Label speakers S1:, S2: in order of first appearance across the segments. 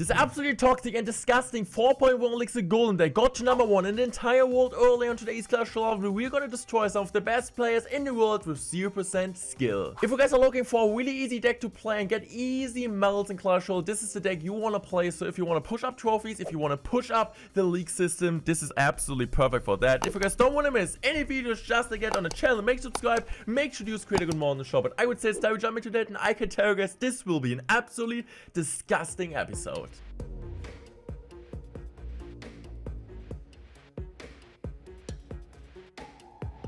S1: This absolutely toxic and disgusting 4.1 elixir golem deck got to number 1 in the entire world early on today's Clash Royale. We're gonna destroy some of the best players in the world with 0% skill. If you guys are looking for a really easy deck to play and get easy medals in Clash Royale, this is the deck you wanna play. So if you wanna push up trophies, if you wanna push up the league system, this is absolutely perfect for that. If you guys don't wanna miss any videos just to get on the channel, make sure to subscribe, make sure to use creator good more in the shop. But I would say it's time we jump into that, and I can tell you guys this will be an absolutely disgusting episode.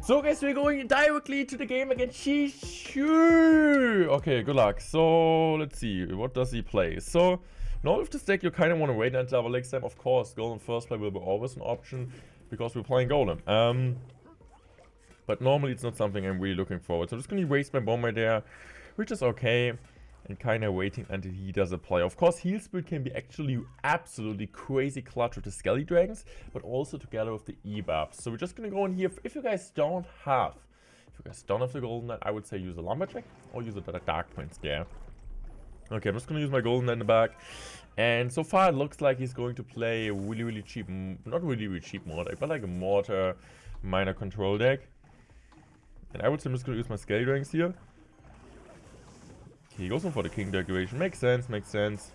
S1: So guys, we're going directly to the game against Shishu. Okay, good luck. So let's see, what does he play? So now with this deck you kind of want to wait until our next time. Of course, Golem first play will be always an option because we're playing Golem. But normally it's not something I'm really looking forward. So I'm just going to waste my bomb right there, which is okay. And kind of waiting until he does a play. Of course, Heal Spirit can be actually absolutely crazy clutch with the Skelly Dragons, but also together with the E-buffs. So we're just going to go in here. If you guys don't have the Golden Knight, I would say use a Lumberjack or use a Dark Prince. Yeah. Okay, I'm just going to use my Golden Knight in the back. And so far it looks like he's going to play a really cheap, not really cheap mod deck, but like a Mortar minor control deck. And I would say I'm just going to use my Skelly Dragons here. He goes in for the King decoration. Makes sense, makes sense.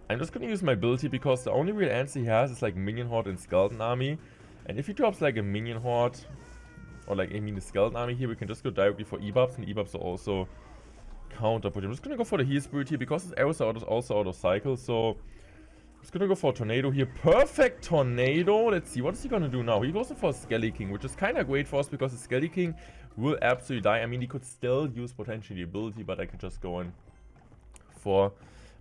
S1: I'm just gonna use my ability because the only real answer he has is like Minion Horde and Skeleton Army. And if he drops like a Minion Horde, or like the Skeleton Army here, we can just go directly for E-buffs, and E-buffs are also counter push. I'm just gonna go for the Heal Spirit here because his arrows are also out of cycle. So I'm just gonna go for a Tornado here. Perfect Tornado. Let's see, what is he gonna do now? He goes in for a Skelly King, which is kind of great for us because the Skelly King will absolutely die. I mean, he could still use potentially the ability, but I could just go in for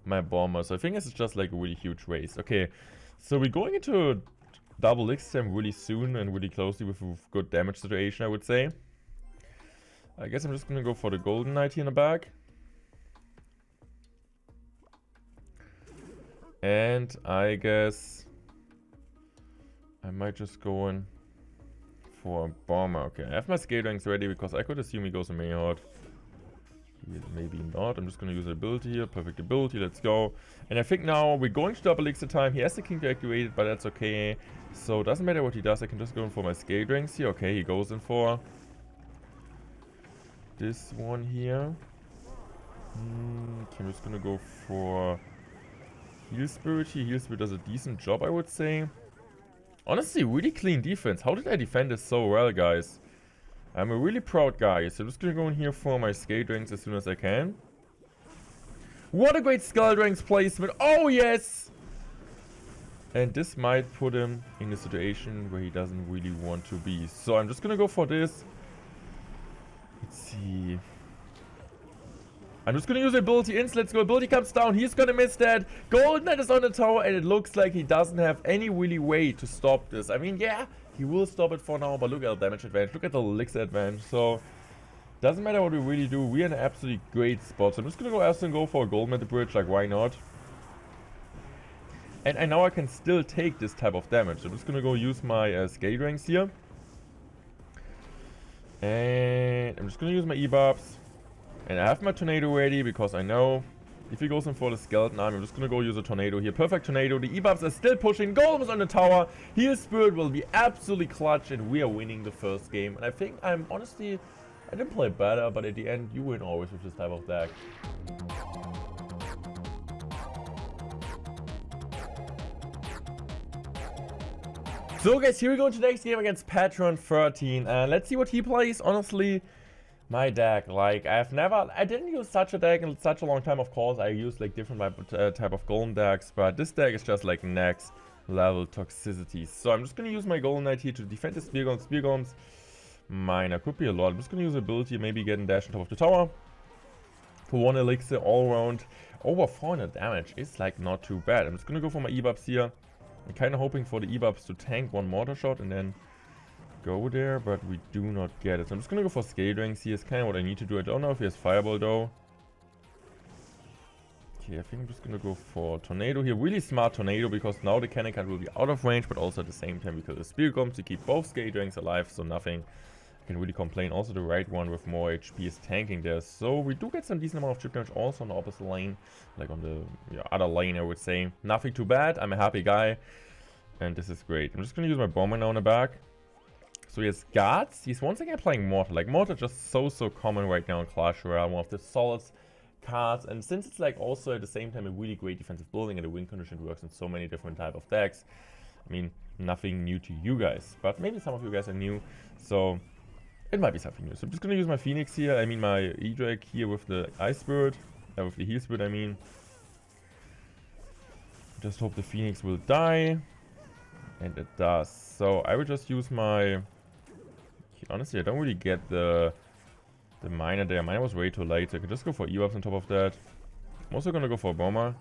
S1: my bomber. So I think this is just like a really huge waste. Okay, so we're going into a double elixir really soon and really closely with a good damage situation, I would say. I guess I'm just gonna go for the Golden Knight here in the back. And I guess I might just go in for a bomber. Okay, I have my scale ranks ready because I could assume he goes in Minion Horde. Maybe not. I'm just going to use the ability here. Perfect ability. Let's go. And I think now we're going to double elixir time. He has the King deactivated, but that's okay. So it doesn't matter what he does. I can just go in for my scale ranks here. Okay, he goes in for this one here. Okay, I'm just going to go for Heal Spirit here. Heal Spirit does a decent job, I would say. Honestly, really clean defense. How did I defend this so well, guys? I'm a really proud guy. So I'm just gonna go in here for my Skate Ranks as soon as I can. What a great Skull Ranks placement. Oh, yes! And this might put him in a situation where he doesn't really want to be. So I'm just gonna go for this. Let's see. I'm just gonna use the ability ins. Let's go. Ability comes down. He's gonna miss that. Golden Knight is on the tower, and it looks like he doesn't have any really way to stop this. I mean, yeah, he will stop it for now, but look at the damage advantage. Look at the elixir advantage. So, doesn't matter what we really do. We're in an absolutely great spot. So I'm just gonna go for a Golden at the bridge. Like, why not? And I know I can still take this type of damage. So I'm just gonna go use my Skate Ranks here. And I'm just gonna use my E-buffs. And I have my Tornado ready because I know if he goes in for the Skeleton Army, I'm just gonna go use a Tornado here. Perfect Tornado. The E-buffs are still pushing. Golem is on the tower. Heal Spirit will be absolutely clutch, and we are winning the first game. And I think I didn't play better, but at the end, you win always with this type of deck. So guys, here we go to the next game against Patron 13. And let's see what he plays. Honestly, my deck, like, I didn't use such a deck in such a long time. Of course, I used like different type of golem decks, but this deck is just like next level toxicity. So I'm just gonna use my Golden Knight here to defend the Spear Golems. Spear Golems, minor, could be a lot. I'm just gonna use ability, maybe get a dash on top of the tower. For 1 elixir all around, over 400 damage is like not too bad. I'm just gonna go for my E-buffs here. I'm kind of hoping for the E-buffs to tank one mortar shot and then go there, but we do not get it. So I'm just gonna go for Scale Ranks here. It's kind of what I need to do. I don't know if he has Fireball though. Okay, I think I'm just gonna go for Tornado here. Really smart Tornado because now the Cannon Card will be out of range, but also at the same time we kill the Spear Golems to keep both Scale Ranks alive, so nothing can really complain. Also, the right one with more HP is tanking there. So we do get some decent amount of chip damage also on the opposite lane. Like on the other lane, I would say. Nothing too bad. I'm a happy guy. And this is great. I'm just going to use my bomber now in the back. So he has guards. He's once again playing Mortar. Like, Mortar just so common right now in Clash Royale. One of the solid cards. And since it's like also at the same time a really great defensive building and the win condition works in so many different type of decks. I mean, nothing new to you guys. But maybe some of you guys are new. So it might be something new. So I'm just going to use my Phoenix here. I mean, my E-Drake here with the Ice Spirit. With the Heal Spirit, I mean. Just hope the Phoenix will die. And it does. So I will just use my... Honestly, I don't really get the miner there. Miner was way too late. So I can just go for E-Buffs on top of that. I'm also going to go for a bomber.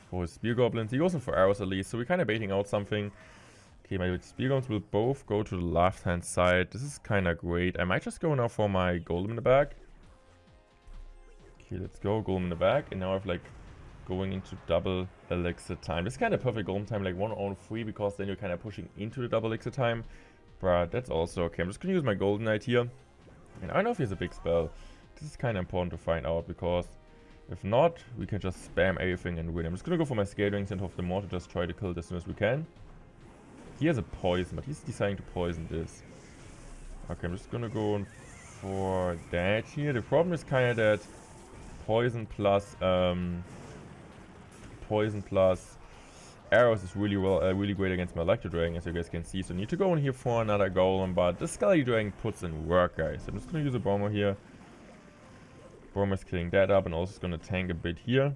S1: For his Spear Goblins. He goes in for arrows at least. So we're kind of baiting out something. Okay, my Spear Goblins will both go to the left-hand side. This is kind of great. I might just go now for my Golem in the back. Okay, let's go. Golem in the back. And now I have like going into double elixir time. This is kind of perfect Golem time, like 1 on 3, because then you're kind of pushing into the double elixir time. But that's also okay. I'm just going to use my Golden Knight here. And I don't know if he has a big spell. This is kind of important to find out, because if not, we can just spam everything and win. I'm just going to go for my Scale Rings and hope the Mortar just try to kill it as soon as we can. He has a poison, but he's deciding to poison this. Okay, I'm just going to go for that here. The problem is kind of that poison plus arrows is really great against my Electro Dragon, as you guys can see. So I need to go in here for another Golem, but the Skelly Dragon puts in work, guys. So I'm just going to use a Bomber here. Bomber's killing that up, and also is going to tank a bit here.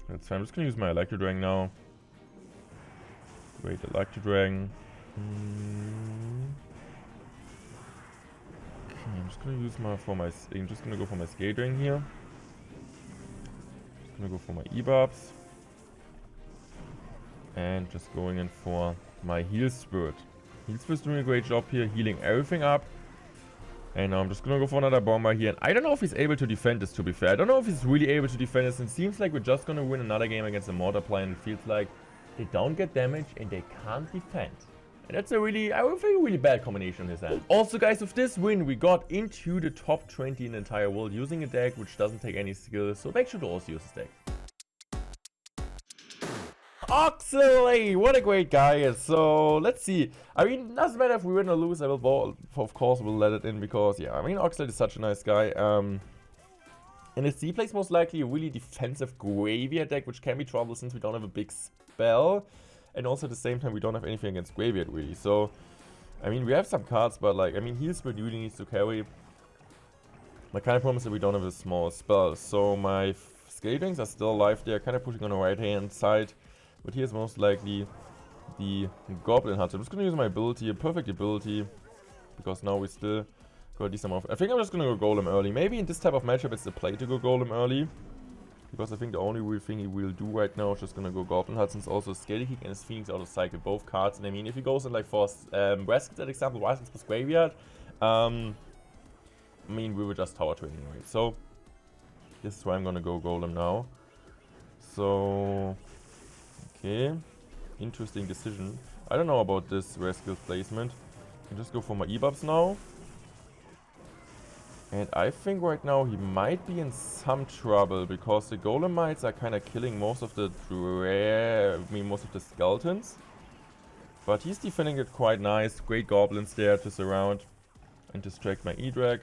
S1: That's fine. I'm just going to use my Electro Dragon now. Wait, Electro Dragon. Okay, I'm just going to use I'm just going to go for my Scale Dragon here. I'm going to go for my E-Buffs. And just going in for my Heal Spirit. Heal Spirit's doing a great job here, healing everything up. And now I'm just gonna go for another bomber here. And I don't know if he's able to defend this, to be fair. I don't know if he's really able to defend this. It seems like we're just gonna win another game against the Mortar player. And it feels like they don't get damage and they can't defend. And that's a really, I would think, a really bad combination on his end. Also, guys, with this win, we got into the top 20 in the entire world using a deck which doesn't take any skills. So make sure to also use this deck. Oxley, what a great guy. So let's see. I mean, doesn't matter if we win or lose. I will, of course, we'll let it in, because yeah, I mean, Oxley is such a nice guy. And he plays most likely a really defensive Graveyard deck, which can be trouble since we don't have a big spell, and also at the same time we don't have anything against Graveyard really. So I mean, we have some cards, but like, I mean, Heal Spirit really needs to carry. My kind of problem is that we don't have a small spell. So my Scale Rings are still alive. They're kind of pushing on the right hand side. But here's most likely the Goblin Hunter. I'm just going to use my ability, a perfect ability, because now we still got a decent amount of... I think I'm just going to go Golem early. Maybe in this type of matchup it's the play to go Golem early, because I think the only real thing he will do right now is just going to go Goblin Hunter, since also Scale Kick and his Phoenix out of cycle both cards. And I mean, if he goes in like for Rescue, that example, Rising plus Graveyard, I mean, we were just tower trading, right? So this is why I'm going to go Golem now. So... okay, interesting decision. I don't know about this rescue placement. I can just go for my E-Buffs now. And I think right now he might be in some trouble, because the Golemites are kind of killing most of the skeletons. But he's defending it quite nice. Great goblins there to surround and distract my E-Drag.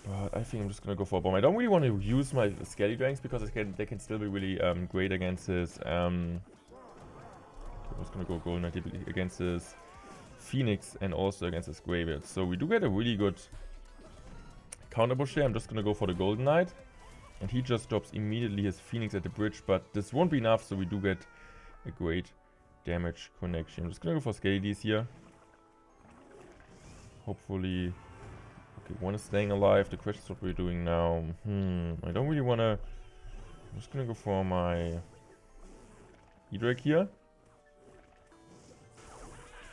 S1: But I think I'm just going to go for a bomb. I don't really want to use my Skelly Dragons, because they can still be really great against his... I'm just going to go Golden Knight against his Phoenix and also against his Graveyard. So we do get a really good counter push here. I'm just going to go for the Golden Knight. And he just drops immediately his Phoenix at the bridge. But this won't be enough, so we do get a great damage connection. I'm just going to go for Skellies here. Hopefully... okay, one is staying alive. The question is what we're doing now. I don't really want to... I'm just going to go for my E-Drake here.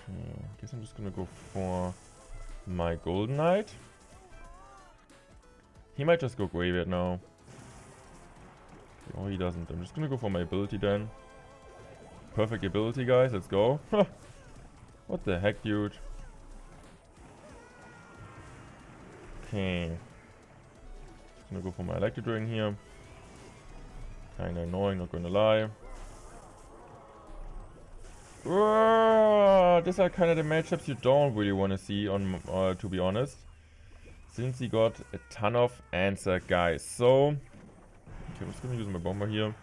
S1: I guess I'm just going to go for my Golden Knight. He might just go Graveyard now. Oh, he doesn't. I'm just going to go for my ability then. Perfect ability, guys. Let's go. What the heck, dude? Okay. Just gonna go for my Electro Dragon here. Kinda annoying, not gonna lie. These are kind of the matchups you don't really want to see, to be honest. Since he got a ton of answer guys. So, okay, I'm just gonna use my bomber here.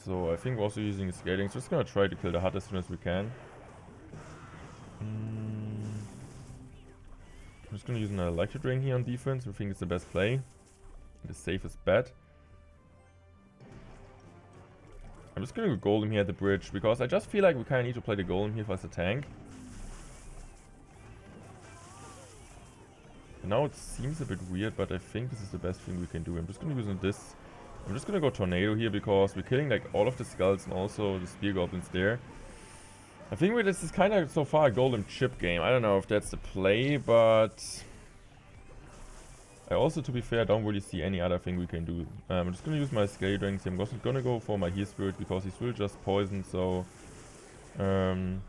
S1: So I think we're also using scaling. So just gonna try to kill the hut as soon as we can. I'm just gonna use another Electro Dragon here on defense. I think it's the best play. The safest bet. I'm just gonna go golem here at the bridge because I just feel like we kinda need to play the golem here as a tank. And now it seems a bit weird, but I think this is the best thing we can do. I'm just gonna use this. I'm just gonna go tornado here because we're killing like all of the skulls and also the spear goblins there. I think this is kind of so far a golem chip game. I don't know if that's the play, but I also, to be fair, don't really see any other thing we can do. I'm just gonna use my Scale Dragons here. I'm also gonna go for my Heal Spirit because he's still just poison, so I'm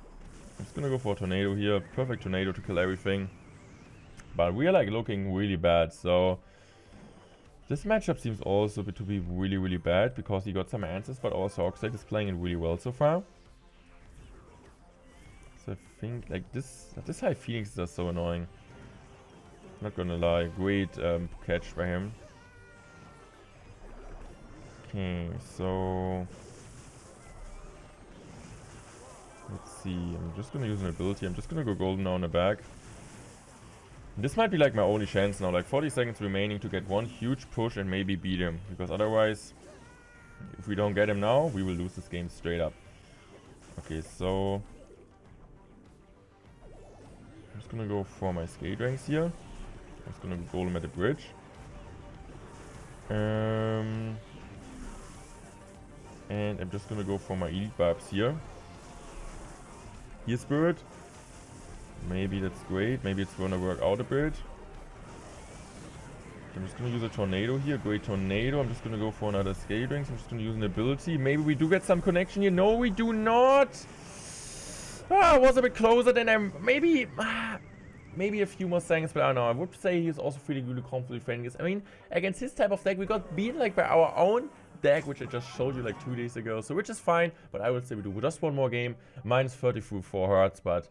S1: just gonna go for a Tornado here. Perfect Tornado to kill everything. But we are like looking really bad, so this matchup seems also to be really, really bad because he got some answers, but also Oxide is playing it really well so far. So I think like this high Phoenix is so annoying. Not gonna lie, great catch by him. Okay, so let's see. I'm just gonna use an ability. I'm just gonna go golden now in the back. And this might be like my only chance now. Like 40 seconds remaining to get one huge push and maybe beat him. Because otherwise, if we don't get him now, we will lose this game straight up. Okay, so I'm just gonna go for my Skate Ranks here. I'm just gonna go golem at the bridge. And I'm just gonna go for my elite vibes here. Heal Spirit. Maybe that's great. Maybe it's gonna work out a bit. I'm just gonna use a tornado here. Great tornado. I'm just gonna go for another Scale Rings. I'm just gonna use an ability. Maybe we do get some connection here. No, we do not. I was a bit closer than I'm. Maybe a few more seconds, but I don't know. I would say he's also feeling really confident defending this. I mean, against his type of deck, we got beaten like by our own deck, which I just showed you like 2 days ago. So which is fine, but I would say we do just one more game. Minus 34 hearts, but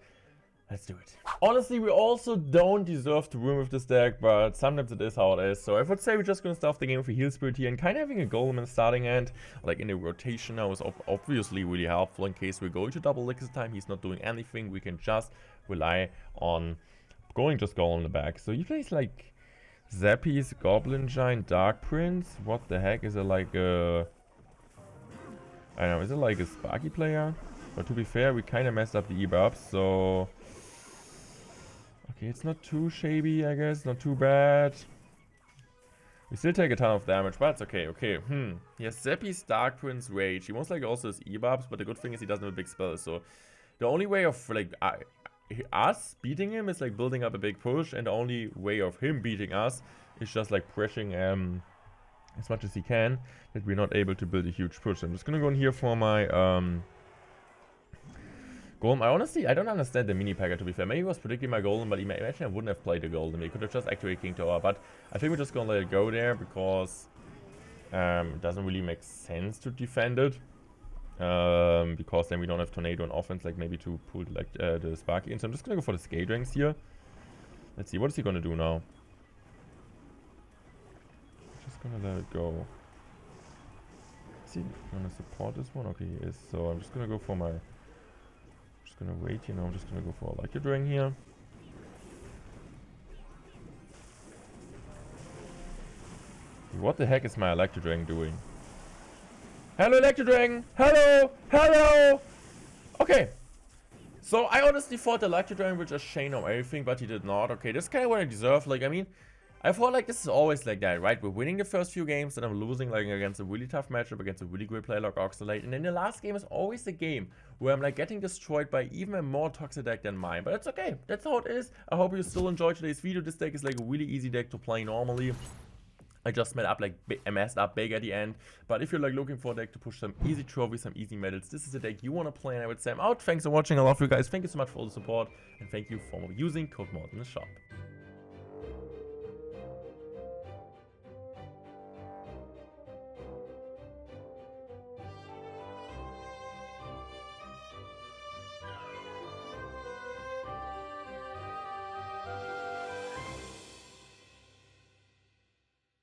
S1: let's do it. Honestly, we also don't deserve to win with this deck, but sometimes it is how it is. So I would say we're just gonna start the game with a Heal Spirit here and kind of having a golem in the starting hand, like in the rotation now, is obviously really helpful in case we're going to double elixir time. He's not doing anything. We can just rely on going just golem in the back. So he plays like Zappies, Goblin Giant, Dark Prince. What the heck? Is it like a... I don't know, is it like a Sparky player? But to be fair, we kind of messed up the E-buffs, so... Okay, it's not too shabby, I guess. Not too bad. We still take a ton of damage, but it's okay. Okay, He has Zappies, Dark Prince, Rage. He most likely also has E-buffs, but the good thing is he doesn't have a big spell, so... The only way of, like... us beating him is like building up a big push, and the only way of him beating us is just like pressing as much as he can, that we're not able to build a huge push. I'm just gonna go in here for my golem. I don't understand the mini packer, to be fair. Maybe he was predicting my golem, but imagine I wouldn't have played the golem. He could have just activated King Tower, but I think we're just gonna let it go there because it doesn't really make sense to defend it. Because then we don't have tornado on offense, like maybe to pull like the Sparky in. So I'm just gonna go for the Scale Ranks here. Let's see, what is he gonna do now? Just gonna let it go. Is he gonna support this one? Okay, he is. So I'm just gonna go for my... Just gonna wait here now. I'm just gonna go for a Electro Dragon here. What the heck is my Electro Dragon doing? Hello, Electro Dragon! Hello! Hello! Okay. So, I honestly thought the Electro Dragon would just chain on everything, but he did not. Okay, this is kind of what I deserve. Like, I mean, I thought like this is always like that, right? We're winning the first few games, and I'm losing like against a really tough matchup, against a really great player like Oxalate. And then the last game is always the game where I'm like getting destroyed by even a more toxic deck than mine. But it's okay. That's how it is. I hope you still enjoyed today's video. This deck is like a really easy deck to play normally. I just messed up big at the end. But if you're like looking for a deck to push some easy trophies, some easy medals, this is a deck you want to play, and I would say I'm out. Thanks for watching. I love you guys. Thank you so much for all the support, and thank you for using code Morten in the shop.